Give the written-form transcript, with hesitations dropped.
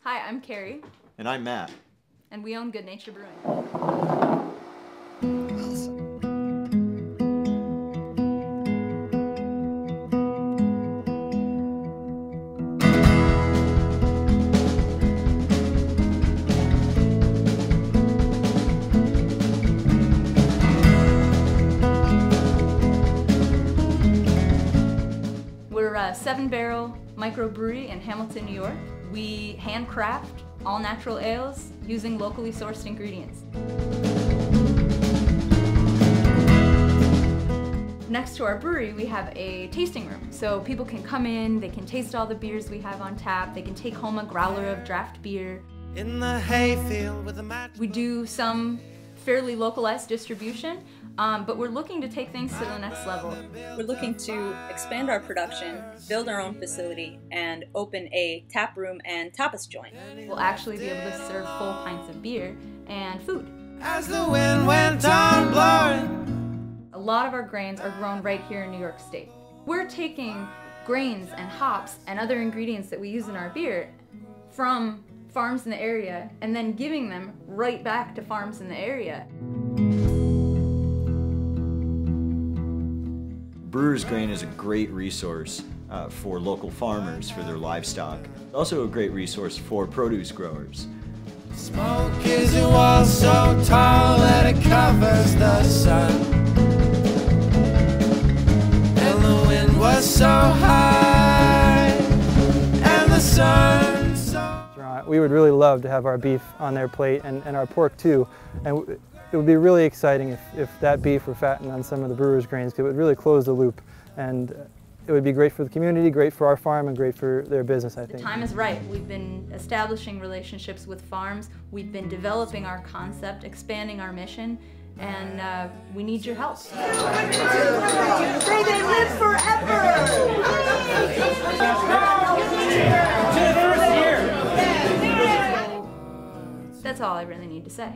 Hi, I'm Carrie. And I'm Matt. And we own Good Nature Brewing. We're a 7-barrel microbrewery in Hamilton, New York. We handcraft all natural ales using locally sourced ingredients. Next to our brewery, we have a tasting room. So people can come in, they can taste all the beers we have on tap, they can take home a growler of draft beer. In the hayfield with a match. We do some fairly localized distribution, but we're looking to take things to the next level. We're looking to expand our production, build our own facility, and open a tap room and tapas joint. We'll actually be able to serve full pints of beer and food. As the wind went on blowing. A lot of our grains are grown right here in New York State. We're taking grains and hops and other ingredients that we use in our beer from farms in the area and then giving them right back to farms in the area. Brewer's grain is a great resource for local farmers for their livestock. Also a great resource for produce growers. Smoke is a wall so tall that it covers the sun. And the wind was so high, and the sun so... We would really love to have our beef on their plate and our pork too. And it would be really exciting if that beef were fattened on some of the brewer's grains, because it would really close the loop. And it would be great for the community, great for our farm, and great for their business, I think. The time is right. We've been establishing relationships with farms. We've been developing our concept, expanding our mission, and we need your help. May they live forever! That's all I really need to say.